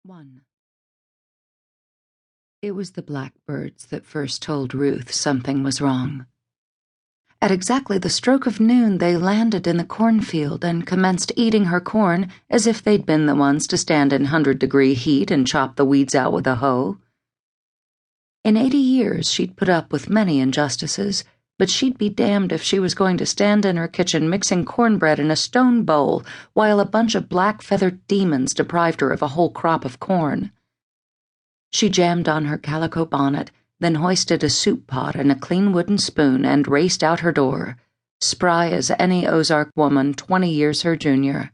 1. It was the blackbirds that first told Ruth something was wrong. At exactly the stroke of noon, they landed in the cornfield and commenced eating her corn as if they'd been the ones to stand in 100-degree heat and chop the weeds out with a hoe. In 80 years, she'd put up with many injustices, but she'd be damned if she was going to stand in her kitchen mixing cornbread in a stone bowl while a bunch of black-feathered demons deprived her of a whole crop of corn. She jammed on her calico bonnet, then hoisted a soup pot and a clean wooden spoon and raced out her door, spry as any Ozark woman 20 years her junior,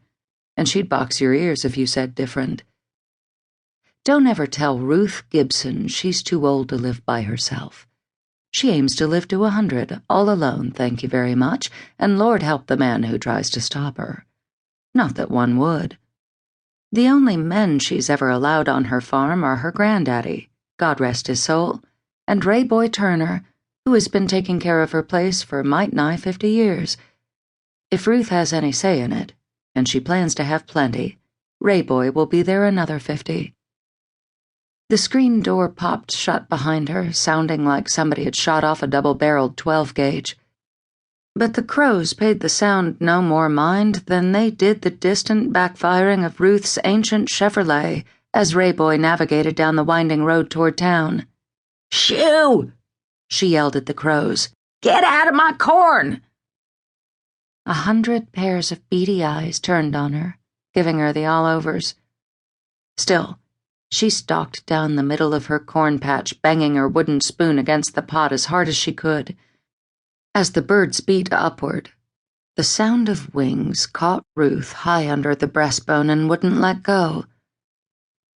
and she'd box your ears if you said different. Don't ever tell Ruth Gibson she's too old to live by herself. She aims to live to 100, all alone, thank you very much, and Lord help the man who tries to stop her. Not that one would. The only men she's ever allowed on her farm are her granddaddy, God rest his soul, and Ray Boy Turner, who has been taking care of her place for might nigh 50 years. If Ruth has any say in it, and she plans to have plenty, Ray Boy will be there another 50. The screen door popped shut behind her, sounding like somebody had shot off a double-barreled 12-gauge. But the crows paid the sound no more mind than they did the distant backfiring of Ruth's ancient Chevrolet as Ray Boy navigated down the winding road toward town. "Shoo!" she yelled at the crows. "Get out of my corn!" 100 pairs of beady eyes turned on her, giving her the all-overs. Still, she stalked down the middle of her corn patch, banging her wooden spoon against the pot as hard as she could. As the birds beat upward, the sound of wings caught Ruth high under the breastbone and wouldn't let go.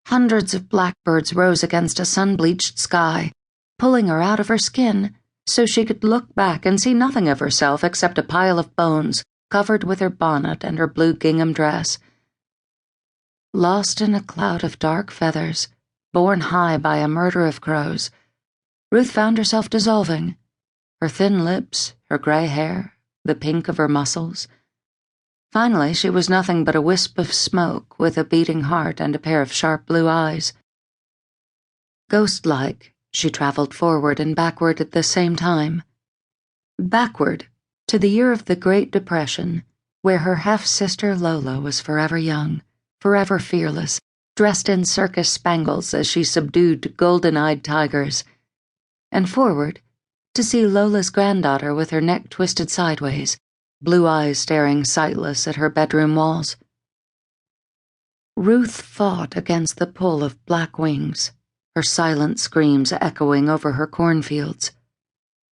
Hundreds of blackbirds rose against a sun-bleached sky, pulling her out of her skin so she could look back and see nothing of herself except a pile of bones covered with her bonnet and her blue gingham dress. Lost in a cloud of dark feathers, borne high by a murder of crows, Ruth found herself dissolving. Her thin lips, her gray hair, the pink of her muscles. Finally, she was nothing but a wisp of smoke with a beating heart and a pair of sharp blue eyes. Ghost-like, she traveled forward and backward at the same time. Backward, to the year of the Great Depression, where her half-sister Lola was forever young, forever fearless, dressed in circus spangles as she subdued golden-eyed tigers. And forward, to see Lola's granddaughter with her neck twisted sideways, blue eyes staring sightless at her bedroom walls. Ruth fought against the pull of black wings, her silent screams echoing over her cornfields.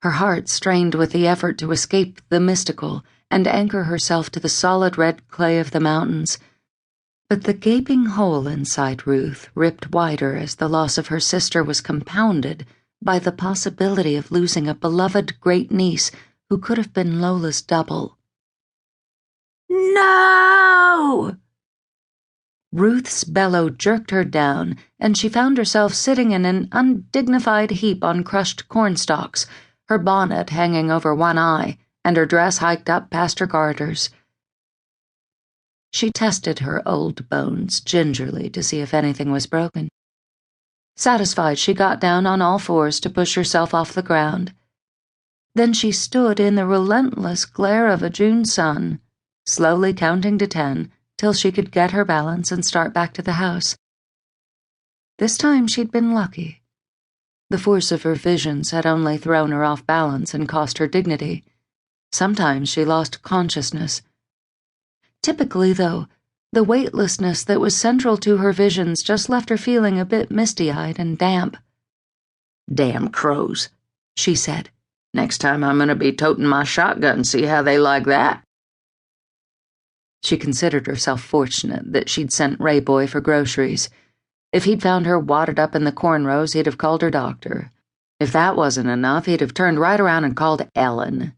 Her heart strained with the effort to escape the mystical and anchor herself to the solid red clay of the mountains. But the gaping hole inside Ruth ripped wider as the loss of her sister was compounded by the possibility of losing a beloved great-niece who could have been Lola's double. "No!" Ruth's bellow jerked her down, and she found herself sitting in an undignified heap on crushed cornstalks, her bonnet hanging over one eye and her dress hiked up past her garters. She tested her old bones gingerly to see if anything was broken. Satisfied, she got down on all fours to push herself off the ground. Then she stood in the relentless glare of a June sun, slowly counting to 10 till she could get her balance and start back to the house. This time she'd been lucky. The force of her visions had only thrown her off balance and cost her dignity. Sometimes she lost consciousness. Typically, though, the weightlessness that was central to her visions just left her feeling a bit misty-eyed and damp. "Damn crows," she said. "Next time I'm going to be toting my shotgun, see how they like that." She considered herself fortunate that she'd sent Ray Boy for groceries. If he'd found her wadded up in the cornrows, he'd have called her doctor. If that wasn't enough, he'd have turned right around and called Ellen.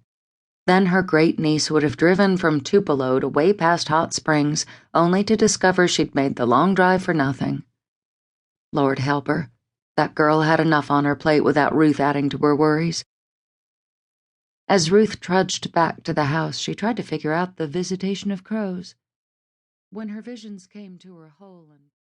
Then her great-niece would have driven from Tupelo to way past Hot Springs, only to discover she'd made the long drive for nothing. Lord help her, that girl had enough on her plate without Ruth adding to her worries. As Ruth trudged back to the house, she tried to figure out the visitation of crows. When her visions came to her whole and